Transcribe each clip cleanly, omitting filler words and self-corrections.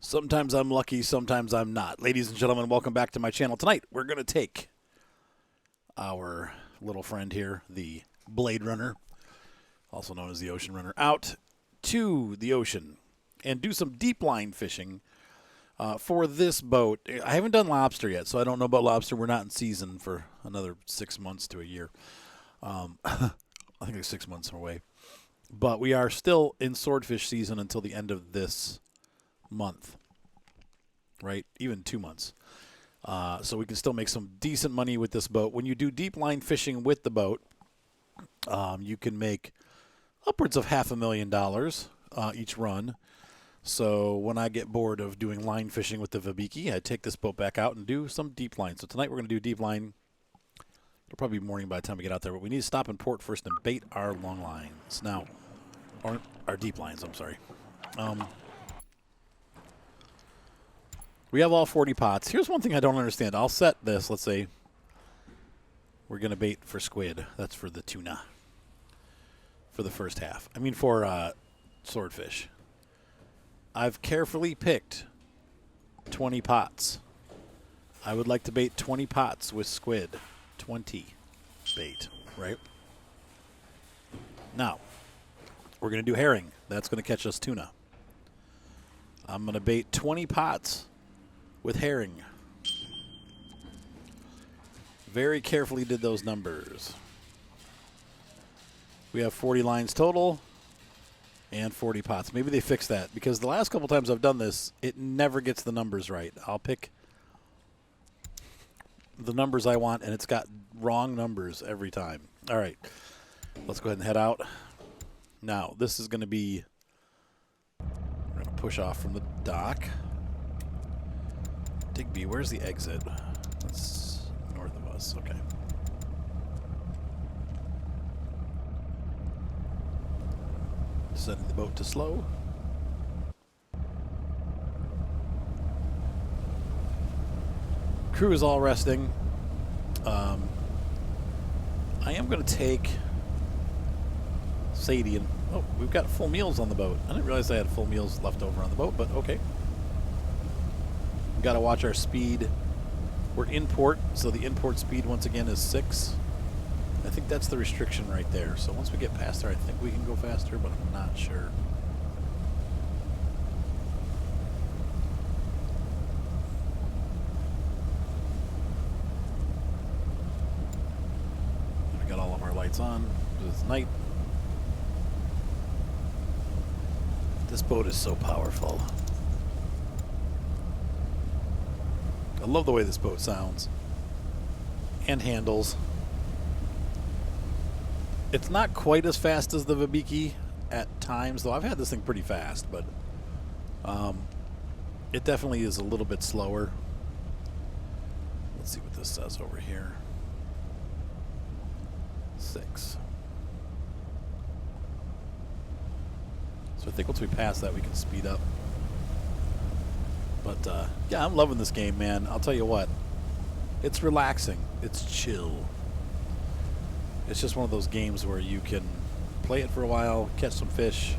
Sometimes I'm lucky, sometimes I'm not. Ladies and gentlemen, welcome back to my channel. Tonight, we're going to take our little friend here, the Blade Runner, also known as the Ocean Runner, out to the ocean and do some deep line fishing for this boat. I haven't done lobster yet, so I don't know about lobster. We're not in season for another 6 months to a year. I think it's 6 months away. But we are still in swordfish season until the end of this month, right? Even 2 months. So we can still make some decent money with this boat. When you do deep line fishing with the boat, you can make upwards of $500,000 each run. So when I get bored of doing line fishing with the Vabiki, I take this boat back out and do some deep line. So tonight we're going to do deep line. It'll probably be morning by the time we get out there, but we need to stop in port first and bait our long lines. Now, or our deep lines, I'm sorry. We have all 40 pots. Here's one thing I don't understand. I'll set this. Let's say we're going to bait for squid. That's for the tuna for the first half. I mean for swordfish. I've carefully picked 20 pots. I would like to bait 20 pots with squid. 20 bait, right? Now, we're going to do herring. That's going to catch us tuna. I'm going to bait 20 pots with herring. Very carefully did those numbers. We have 40 lines total and 40 pots. Maybe they fixed that because the last couple times I've done this, it never gets the numbers right. I'll pick the numbers I want, and it's got wrong numbers every time. All right, let's go ahead and head out. Now, this is going to be, we're going to push off from the dock. Digby, where's the exit? That's north of us. Okay. Setting the boat to slow. Crew is all resting. I am going to take Sadie and... Oh, we've got full meals on the boat. I didn't realize I had full meals left over on the boat, but okay. We've got to watch our speed. We're in port, so the import speed once again is 6. I think that's the restriction right there. So once we get past there, I think we can go faster, but I'm not sure. We got all of our lights on because it's night. This boat is so powerful. I love the way this boat sounds and handles. It's not quite as fast as the Vabiki at times, though I've had this thing pretty fast, but it definitely is a little bit slower. Let's see what this says over here. 6. So I think once we pass that, we can speed up. But, yeah, I'm loving this game, man. I'll tell you what. It's relaxing. It's chill. It's just one of those games where you can play it for a while, catch some fish,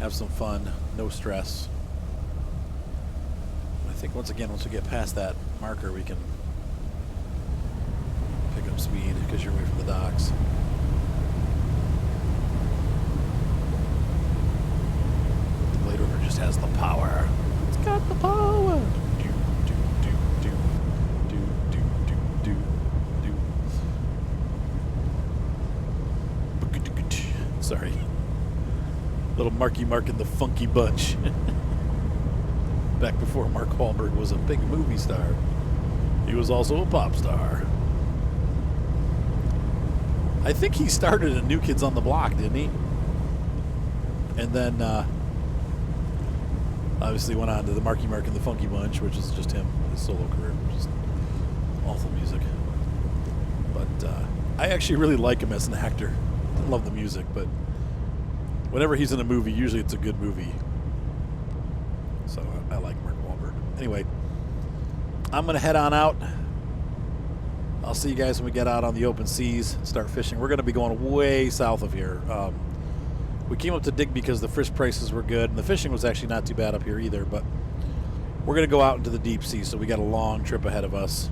have some fun, no stress. I think, once again, once we get past that marker, we can pick up speed because you're away from the docks. The Blade Runner just has the power. It's got the power. Do, do, do, do, do, do, do, do. Sorry. Little Marky Mark and the Funky Bunch. Back before Mark Wahlberg was a big movie star. He was also a pop star. I think he started at New Kids on the Block, didn't he? And then obviously went on to the Marky Mark and the Funky Bunch, which is just him, his solo career. Just awful music. But I actually really like him as an actor. I love the music, but whenever he's in a movie, usually it's a good movie. So I like Mark Wahlberg. Anyway, I'm going to head on out. I'll see you guys when we get out on the open seas, start fishing. We're going to be going way south of here. We came up to Digby because the fish prices were good, and the fishing was actually not too bad up here either, but We're going to go out into the deep sea, so we got a long trip ahead of us.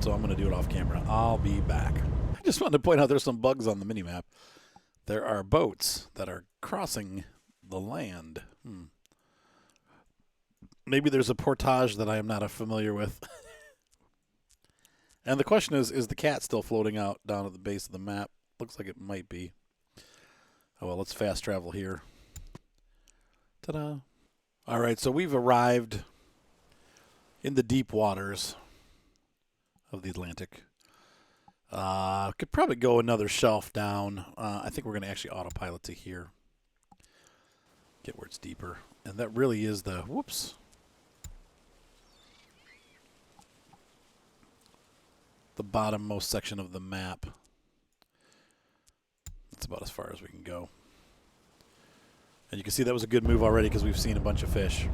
So I'm going to do it off camera. I'll be back. I just wanted to point out there's some bugs on the mini-map. There are boats that are crossing the land. Maybe there's a portage that I am not familiar with. And the question is the cat still floating out down at the base of the map? Looks like it might be. Oh, well, let's fast travel here. Ta-da. All right, so we've arrived in the deep waters of the Atlantic. Could probably go another shelf down. I think we're going to actually autopilot to here. Get where it's deeper. And that really is the, whoops. The bottommost section of the map. That's about as far as we can go. And you can see that was a good move already because we've seen a bunch of fish.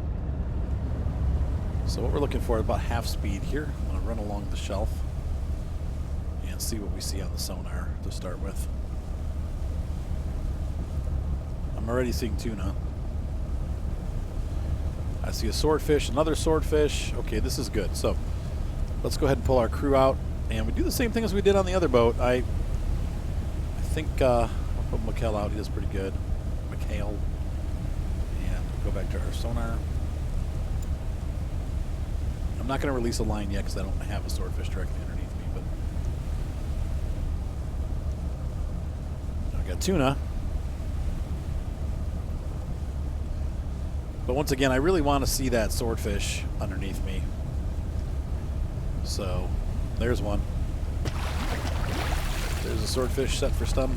So what we're looking for is about half speed here. I'm going to run along the shelf and see what we see on the sonar to start with. I'm already seeing tuna. I see a swordfish, another swordfish. Okay, this is good. So let's go ahead and pull our crew out. And we do the same thing as we did on the other boat. I think I'll put Mikhail out. He does pretty good. Mikhail. And go back to our sonar. I'm not going to release a line yet because I don't have a swordfish directly underneath me. But I got tuna. But once again, I really want to see that swordfish underneath me. So there's one. There's a swordfish set for stun.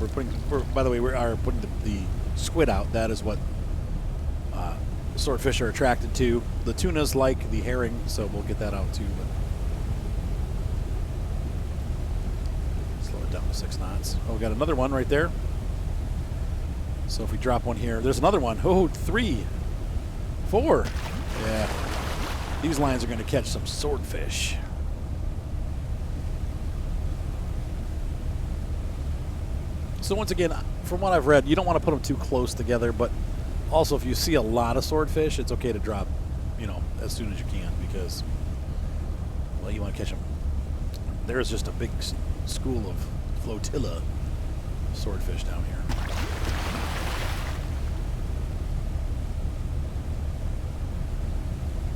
By the way, we are putting the squid out. That is what swordfish are attracted to. The tunas like the herring, so we'll get that out too. But slow it down to 6 knots. Oh, we got another one right there. So if we drop one here, there's another one. Oh, 3, 4. Yeah. These lines are going to catch some swordfish. So once again, from what I've read, you don't want to put them too close together, but also if you see a lot of swordfish, it's okay to drop, as soon as you can because, well, you want to catch them. There's just a big school of flotilla swordfish down here.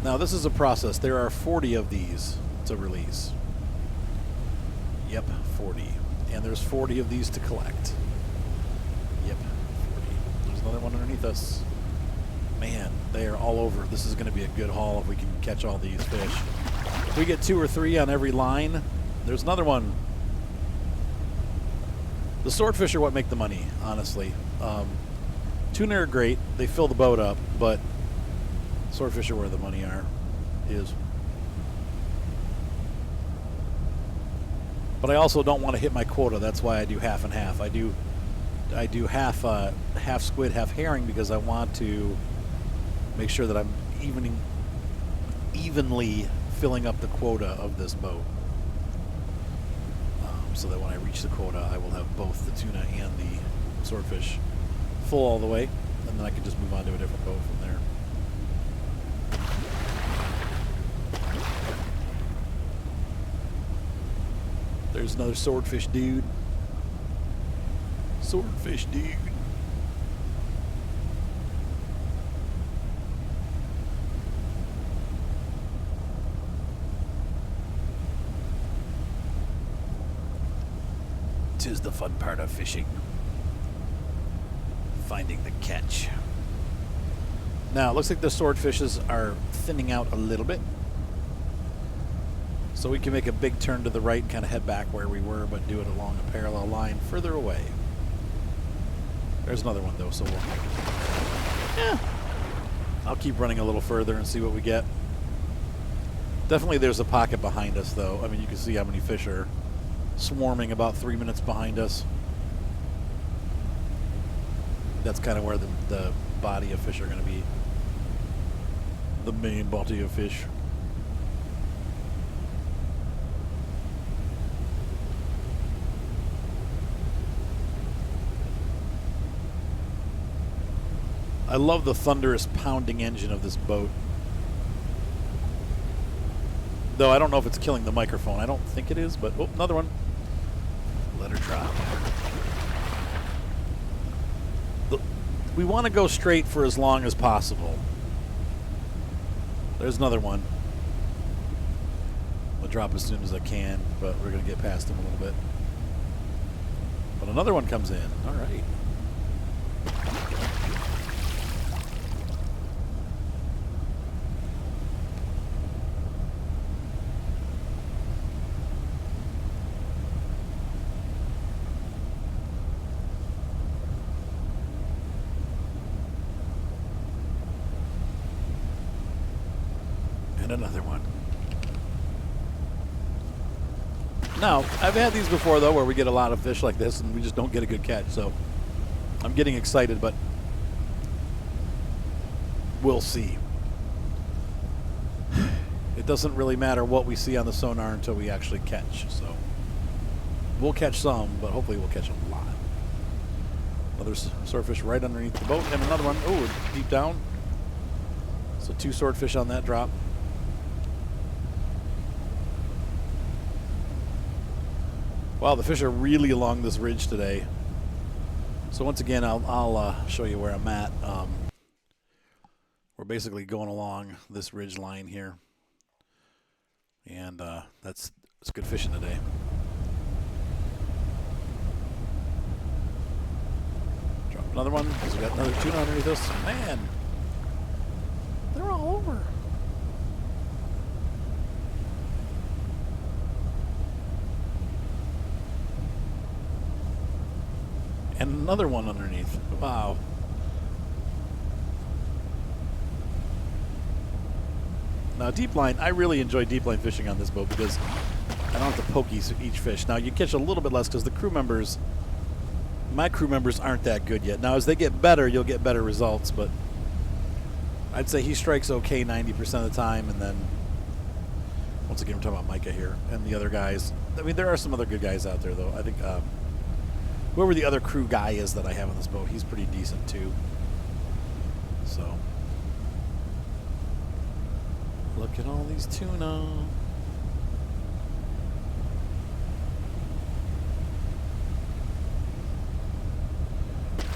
Now this is a process. There are 40 of these to release. Yep, 40. And there's 40 of these to collect. Yep, 40. There's another one underneath us. Man, they are all over. This is going to be a good haul if we can catch all these fish. If we get 2 or 3 on every line, there's another one. The swordfish are what make the money, honestly. Tuna are great. They fill the boat up, but swordfish are where the money is. But I also don't want to hit my quota. That's why I do half and half. I do half squid, half herring because I want to make sure that I'm evenly filling up the quota of this boat. So that when I reach the quota, I will have both the tuna and the swordfish full all the way, and then I can just move on to a different boat from there. There's another swordfish dude. Swordfish dude. Tis the fun part of fishing. Finding the catch. Now, it looks like the swordfishes are thinning out a little bit. So we can make a big turn to the right and kind of head back where we were, but do it along a parallel line further away. There's another one, though, so we'll... Yeah. I'll keep running a little further and see what we get. Definitely there's a pocket behind us, though. I mean, you can see how many fish are swarming about 3 minutes behind us. That's kind of where the body of fish are going to be. The main body of fish. I love the thunderous pounding engine of this boat. Though I don't know if it's killing the microphone. I don't think it is, but oh, another one. Let her drop. We want to go straight for as long as possible. There's another one. I'll drop as soon as I can, but we're going to get past him a little bit. But another one comes in. All right. And another one. Now, I've had these before, though, where we get a lot of fish like this and we just don't get a good catch. So I'm getting excited, but we'll see. It doesn't really matter what we see on the sonar until we actually catch. So we'll catch some, but hopefully we'll catch a lot. Another swordfish right underneath the boat, and another one. Oh, deep down. So 2 swordfish on that drop. Wow, the fish are really along this ridge today. So once again, I'll show you where I'm at. We're basically going along this ridge line here, and it's good fishing today. Drop another one because we got another tuna underneath us. Man, they're all over. And another one underneath. Wow. Now, deep line, I really enjoy deep line fishing on this boat because I don't have to poke each fish. Now, you catch a little bit less because the crew members, my crew members aren't that good yet. Now, as they get better, you'll get better results, but I'd say he strikes okay 90% of the time, and then, once again, we're talking about Micah here and the other guys. I mean, there are some other good guys out there, though. I think whoever the other crew guy is that I have on this boat, he's pretty decent too. So, look at all these tuna.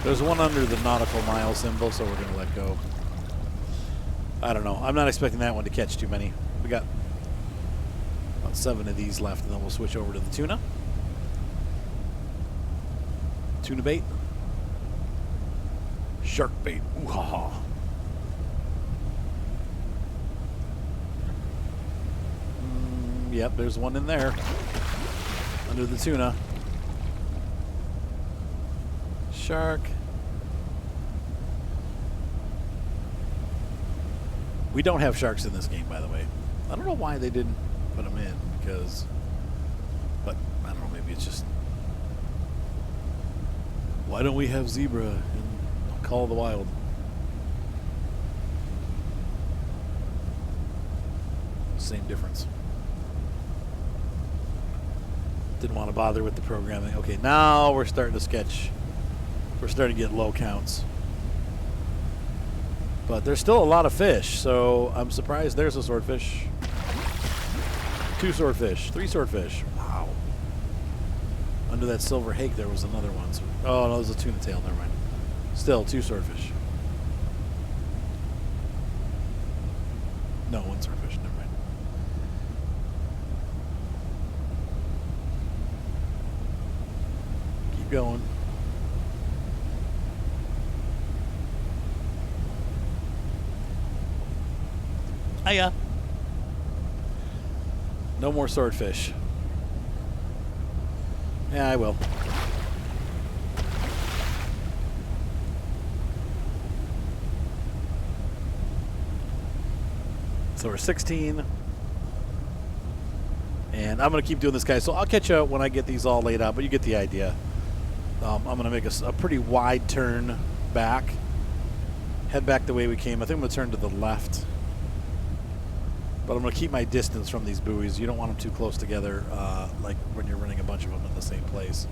There's one under the nautical mile symbol, so we're going to let go. I don't know. I'm not expecting that one to catch too many. We got about 7 of these left, and then we'll switch over to the tuna. Tuna bait. Shark bait. Ooh, ha, ha. Yep, there's one in there. Under the tuna. Shark. We don't have sharks in this game, by the way. I don't know why they didn't put them in, because, but I don't know, maybe it's just, why don't we have zebra in Call of the Wild? Same difference. Didn't want to bother with the programming. Okay, now we're starting to sketch. We're starting to get low counts. But there's still a lot of fish, so I'm surprised there's a swordfish. 2 swordfish, 3 swordfish. Wow. Under that silver hake there was another one. So, oh, no, there's a tuna tail. Never mind. Still 2 swordfish. No, 1 swordfish. Never mind. Keep going. Hiya. No more swordfish. Yeah, I will. So we're 16. And I'm going to keep doing this, guys. So I'll catch you when I get these all laid out, but you get the idea. I'm going to make a pretty wide turn back. Head back the way we came. I think I'm going to turn to the left. But I'm going to keep my distance from these buoys. You don't want them too close together, like when you're running a bunch of them in the same place.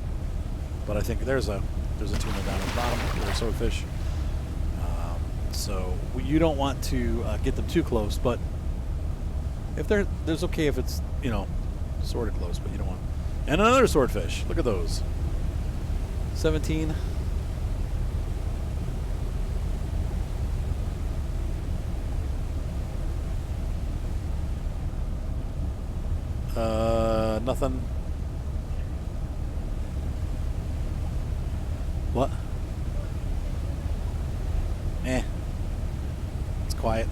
But I think there's a tuna down at the bottom, or a swordfish. So you don't want to get them too close, but If there's okay if it's, you know, sort of close, but you don't want. And another swordfish. Look at those. 17. Nothing. What? It's quiet.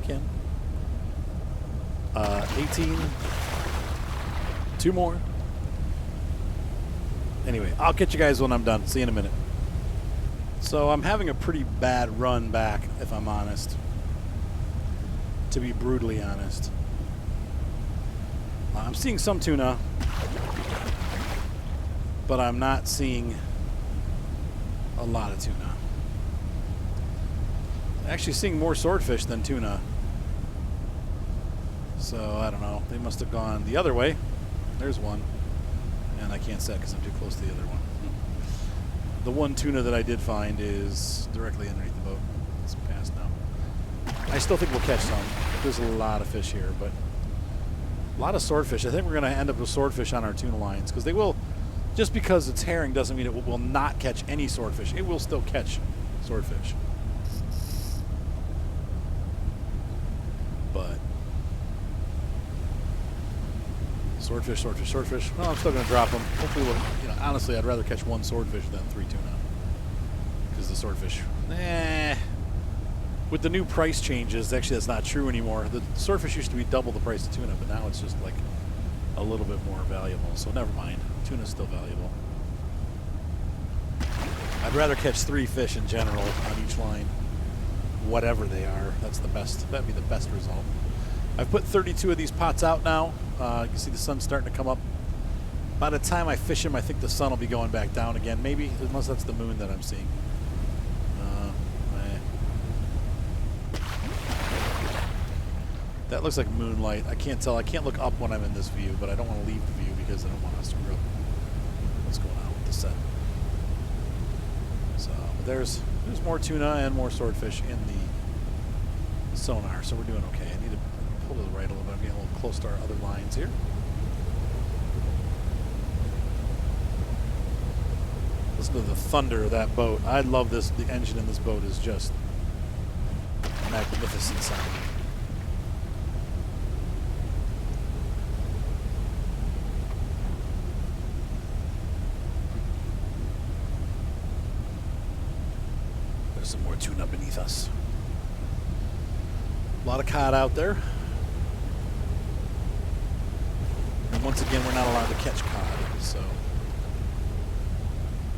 You can. 18. 2 more. Anyway, I'll catch you guys when I'm done. See you in a minute. So I'm having a pretty bad run back, if I'm honest. To be brutally honest. I'm seeing some tuna, but I'm not seeing a lot of tuna. Actually seeing more swordfish than tuna. So, I don't know. They must have gone the other way. There's one. And I can't set because I'm too close to the other one. The one tuna that I did find is directly underneath the boat. It's past now. I still think we'll catch some. There's a lot of fish here, but a lot of swordfish. I think we're going to end up with swordfish on our tuna lines because they will, just because it's herring doesn't mean it will not catch any swordfish. It will still catch swordfish. But swordfish, swordfish, swordfish. Well, I'm still going to drop them. Hopefully, we'll, you know, honestly, I'd rather catch 1 swordfish than 3 tuna because the swordfish, with the new price changes, actually that's not true anymore. The swordfish used to be double the price of tuna, but now it's just like a little bit more valuable. So never mind. Tuna's still valuable. I'd rather catch 3 fish in general on each line, whatever they are. That's the best. That'd be the best result. I've put 32 of these pots out now. You can see the sun's starting to come up. By the time I fish them, I think the sun will be going back down again. Maybe, unless that's the moon that I'm seeing. That looks like moonlight. I can't tell. I can't look up when I'm in this view, but I don't want to leave the view because I don't want to screw up what's going on with the set. So, but there's more tuna and more swordfish in the sonar, so we're doing okay. I need to pull to the right a little bit. I'm getting a little close to our other lines here. Listen to the thunder of that boat. I love this. The engine in this boat is just magnificent sound. Some more tuna beneath us. A lot of cod out there. And once again, we're not allowed to catch cod, so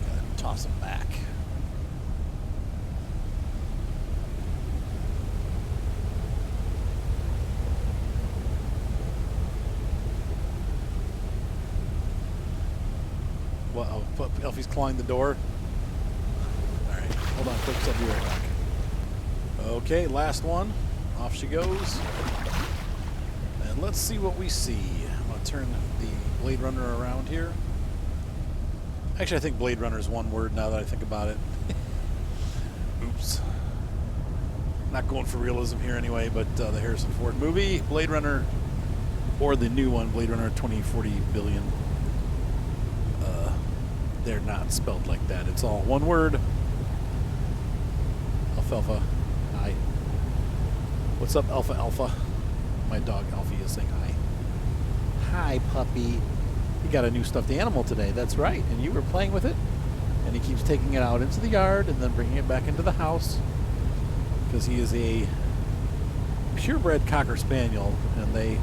gotta toss them back. Well, Elfie's clawing the door. Hold on, folks. I'll be right back. Okay, last one. Off she goes. And let's see what we see. I'm going to turn the Blade Runner around here. Actually, I think Blade Runner is one word now that I think about it. Oops. Not going for realism here anyway, but the Harrison Ford movie, Blade Runner, or the new one, Blade Runner 2040 billion. They're not spelled like that. It's all one word. Alfalfa. Hi. What's up, Alpha Alpha? My dog Alfie is saying hi. Hi, puppy. You got a new stuffed animal today. That's right. And you were playing with it. And he keeps taking it out into the yard and then bringing it back into the house. Because he is a purebred Cocker Spaniel. And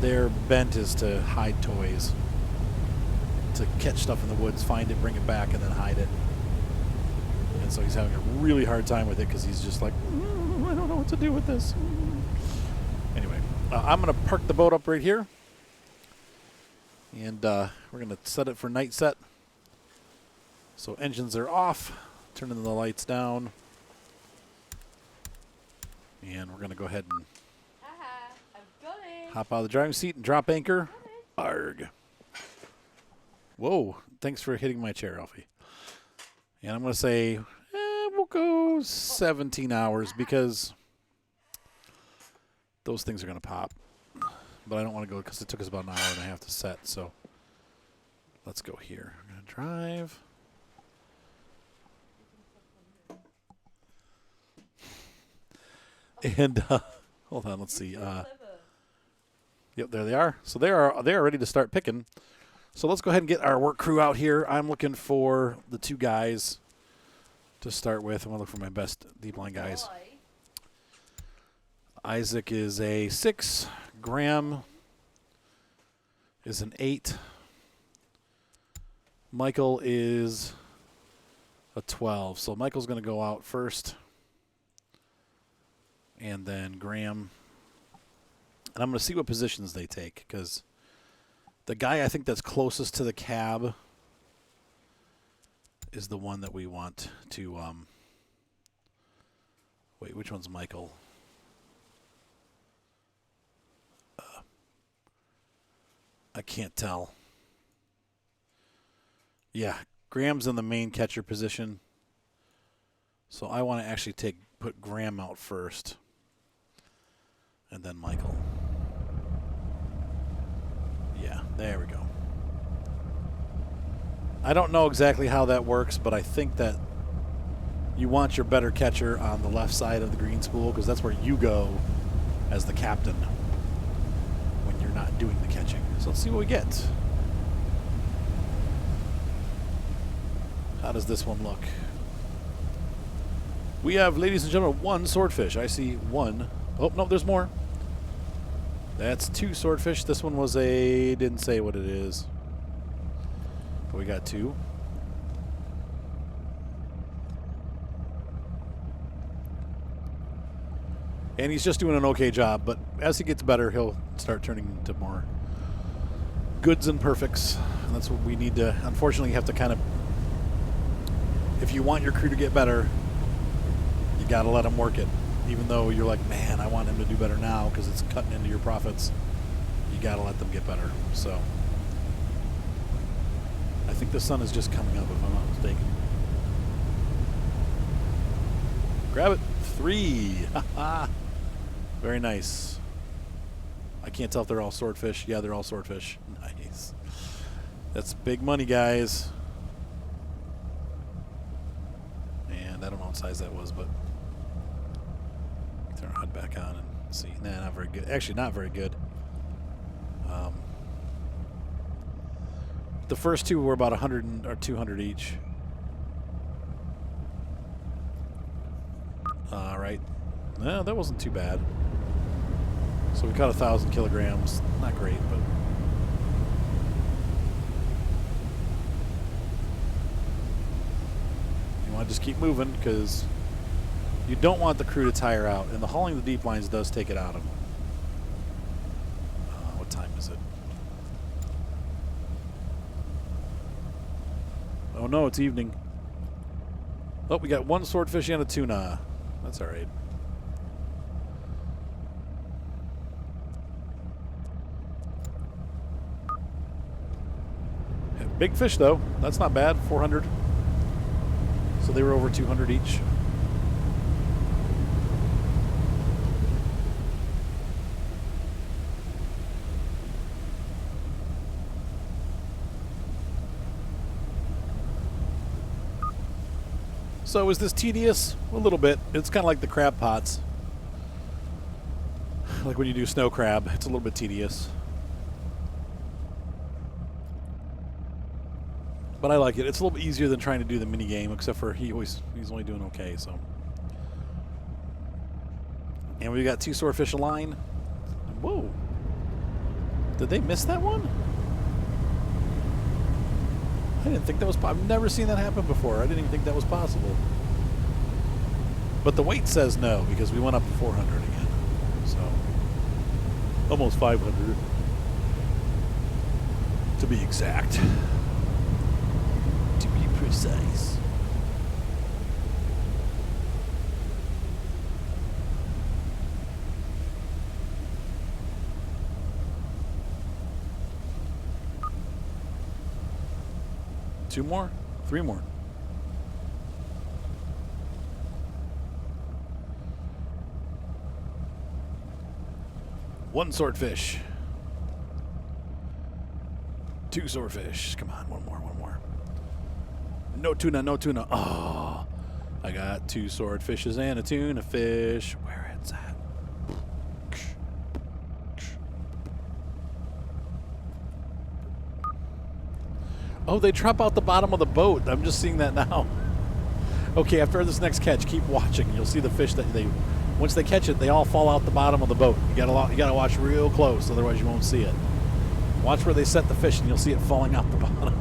their bent is to hide toys. To catch stuff in the woods, find it, bring it back, and then hide it. And so he's having a really hard time with it because he's just like, I don't know what to do with this. Anyway, I'm going to park the boat up right here. And we're going to set it for night set. So engines are off. Turning the lights down. And we're going to go ahead and hop out of the driving seat and drop anchor. Arg. Whoa. Thanks for hitting my chair, Alfie. And I'm going to say, we'll go 17 hours because those things are going to pop. But I don't want to go because it took us about an hour and a half to set. So let's go here. I'm going to drive. And hold on, let's see. Yep, there they are. So they are ready to start picking. So let's go ahead and get our work crew out here. I'm looking for the 2 guys to start with. I'm going to look for my best deep line guys. Isaac is a 6. Graham is an 8. Michael is a 12. So Michael's going to go out first. And then Graham. And I'm going to see what positions they take because the guy I think that's closest to the cab is the one that we want to wait, which one's Michael? I can't tell. Yeah, Graham's in the main catcher position. So I want to actually put Graham out first. And then Michael. Yeah, there we go. I don't know exactly how that works, but I think that you want your better catcher on the left side of the green spool because that's where you go as the captain when you're not doing the catching. So let's see what we get. How does this one look? We have, ladies and gentlemen, 1 swordfish. I see 1. Oh, no, there's more. That's 2 swordfish. This one was didn't say what it is. But we got 2. And he's just doing an okay job, but as he gets better, he'll start turning into more goods and perfects. And that's what we need to, unfortunately, you have to kind of, if you want your crew to get better, you got to let them work it. Even though you're like, man, I want him to do better now because it's cutting into your profits, you got to let them get better. So I think the sun is just coming up, if I'm not mistaken. Grab it. 3. Very nice. I can't tell if they're all swordfish. Yeah, they're all swordfish. Nice. That's big money, guys. And I don't know what size that was, but turn our HUD back on and see. Nah, not very good. Actually, not very good. The first 2 were about 100 or 200 each. All right. No, that wasn't too bad. So we caught 1,000 kilograms. Not great, but you want to just keep moving because you don't want the crew to tire out, and the hauling the deep lines does take it out of them. What time is it? Oh no, it's evening. Oh, we got 1 swordfish and a tuna. That's all right. Big fish though. That's not bad. 400. So they were over 200 each. So is this tedious? A little bit. It's kind of like the crab pots. Like when you do snow crab, it's a little bit tedious. But I like it. It's a little bit easier than trying to do the mini game, except for he's only doing okay, so. And we got 2 swordfish a line. Whoa. Did they miss that one? I didn't think that was possible. I've never seen that happen before. I didn't even think that was possible. But the weight says no, because we went up to 400 again. So, almost 500. To be exact. To be precise. Two more? 3 more. One swordfish. Two swordfish. Come on, one more, one more. No tuna, no tuna. Oh, I got two swordfishes and a tuna fish. Where it's at? Oh, they drop out the bottom of the boat. I'm just seeing that now. Okay, after this next catch, keep watching. You'll see the fish that once they catch it, they all fall out the bottom of the boat. You gotta watch real close, otherwise you won't see it. Watch where they set the fish, and you'll see it falling out the bottom.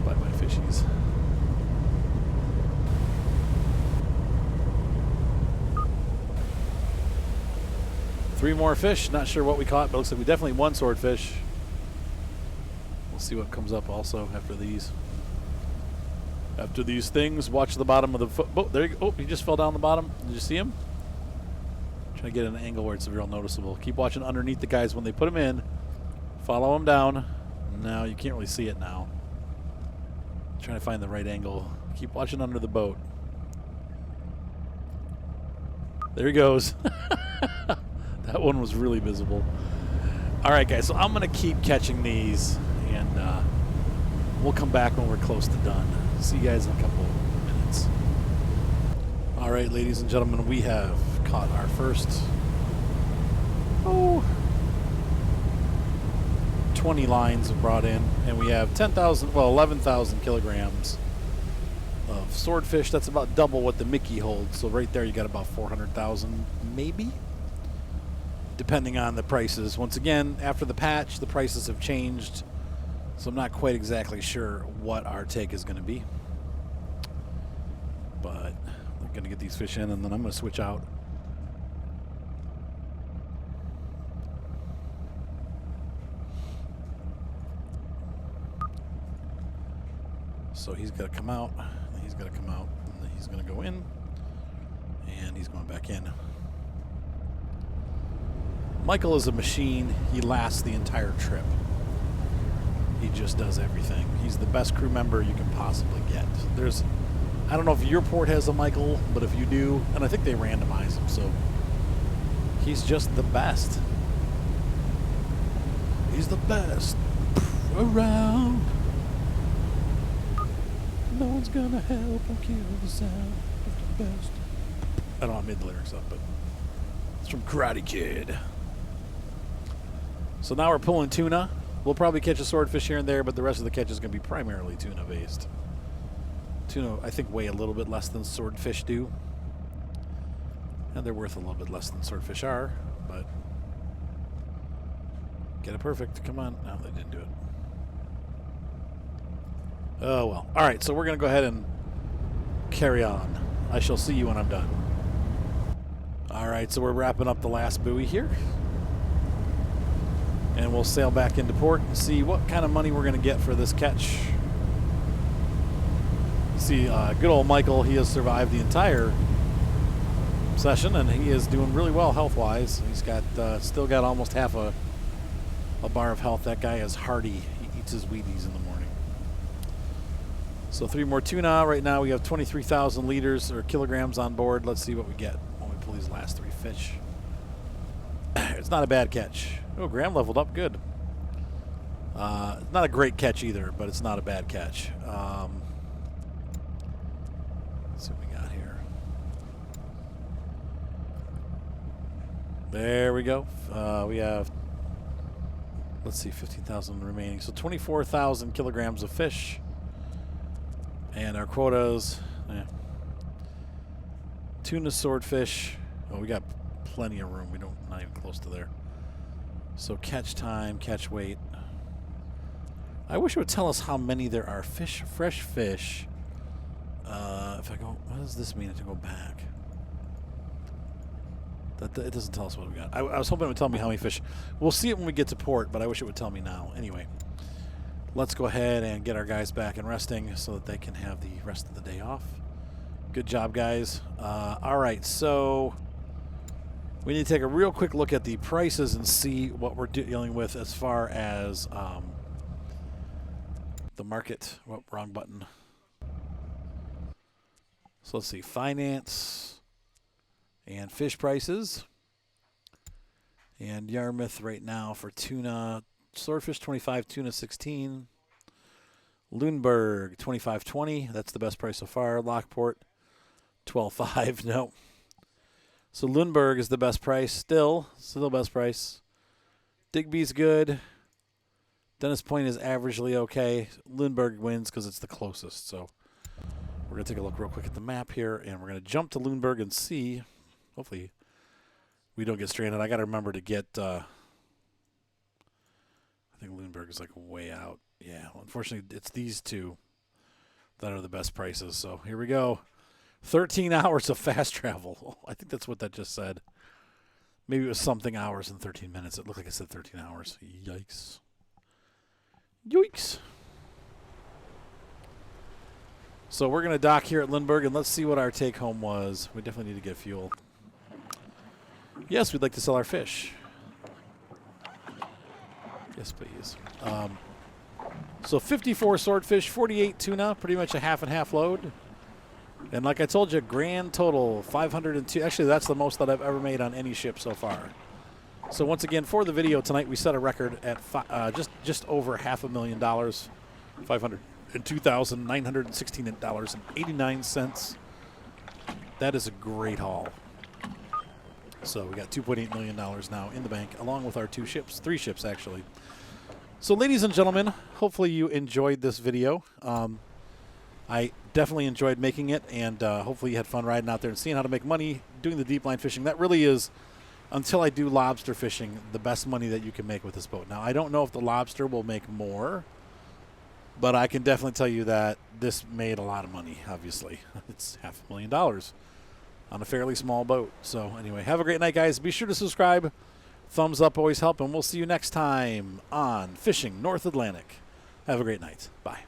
Bye-bye, fishies. Three more fish. Not sure what we caught, but looks like we definitely won swordfish. We'll see what comes up also after these. After these things, watch the bottom of the foot. Oh, there you go. Oh, he just fell down the bottom. Did you see him? Trying to get an angle where it's real noticeable. Keep watching underneath the guys when they put them in. Follow them down. No, you can't really see it now. Trying to find the right angle. Keep watching under the boat. There he goes. That one was really visible. All right, guys, so I'm going to keep catching these, and we'll come back when we're close to done. See you guys in a couple minutes. All right, ladies and gentlemen, we have caught our first 20 lines brought in, and we have 11,000 kilograms of swordfish. That's about double what the Mickey holds. So right there, you got about 400,000, maybe, depending on the prices. Once again, after the patch, the prices have changed, so I'm not quite exactly sure what our take is going to be. But we're going to get these fish in, and then I'm going to switch out. So he's got to come out, and he's got to come out, and then he's going to go in, and he's going back in. Michael is a machine. He lasts the entire trip. He just does everything. He's the best crew member you can possibly get. I don't know if your port has a Michael, but if you do, and I think they randomize him, so he's just the best. He's the best around. No one's gonna help or kill the sound of the best. I don't know, I made the lyrics up, but it's from Karate Kid. So now we're pulling tuna. We'll probably catch a swordfish here and there, but the rest of the catch is going to be primarily tuna-based. Tuna, I think, weigh a little bit less than swordfish do. And they're worth a little bit less than swordfish are, but get it perfect. Come on. No, they didn't do it. Oh, well. All right, so we're going to go ahead and carry on. I shall see you when I'm done. All right, so we're wrapping up the last buoy here. And we'll sail back into port and see what kind of money we're going to get for this catch. See, good old Michael, he has survived the entire session, and he is doing really well health-wise. He's got still got almost half a bar of health. That guy is hardy. He eats his Wheaties in the morning. So 3 more tuna. Right now we have 23,000 liters or kilograms on board. Let's see what we get when we pull these last 3 fish. It's not a bad catch. Oh, Graham leveled up. Good. Not a great catch either, but it's not a bad catch. Let's see what we got here. There we go. We have, let's see, 15,000 remaining. So 24,000 kilograms of fish. And our quotas, tuna, swordfish. Oh, we got plenty of room. We don't, not even close to there. So catch time, catch weight. I wish it would tell us how many there are fish, fresh fish. If I go, what does this mean to go back? It doesn't tell us what we got. I was hoping it would tell me how many fish. We'll see it when we get to port, but I wish it would tell me now. Anyway, let's go ahead and get our guys back and resting so that they can have the rest of the day off. Good job, guys. All right, so we need to take a real quick look at the prices and see what we're dealing with as far as the market. Oh, wrong button. So let's see. Finance. And fish prices. And Yarmouth right now for tuna, swordfish 25, tuna 16. Lundberg 25.20. That's the best price so far. Lockport 12.5. No. So Lundberg is the best price still best price. Digby's good. Dennis Point is averagely okay. Lundberg wins because it's the closest. So we're going to take a look real quick at the map here, and we're going to jump to Lundberg and see. Hopefully we don't get stranded. I got to remember to get I think Lundberg is like way out. Yeah, well, unfortunately, it's these two that are the best prices. So here we go. 13 hours of fast travel. I think that's what that just said. Maybe it was something hours and 13 minutes. It looked like it said 13 hours. Yikes. Yikes. So we're going to dock here at Lundberg, and let's see what our take-home was. We definitely need to get fuel. Yes, we'd like to sell our fish. Yes, please. So 54 swordfish, 48 tuna, pretty much a half and half load. And like I told you, grand total 502. Actually, that's the most that I've ever made on any ship so far. So once again, for the video tonight, we set a record at just over $500,000, $502,916.89. That is a great haul. So we got $2.8 million now in the bank, along with our three ships actually. So ladies and gentlemen, hopefully you enjoyed this video. I definitely enjoyed making it, and hopefully you had fun riding out there and seeing how to make money doing the deep line fishing. That really is, until I do lobster fishing, the best money that you can make with this boat. Now, I don't know if the lobster will make more, but I can definitely tell you that this made a lot of money, obviously. It's $500,000 on a fairly small boat. So anyway, have a great night, guys. Be sure to subscribe. Thumbs up always help, and we'll see you next time on Fishing North Atlantic. Have a great night. Bye.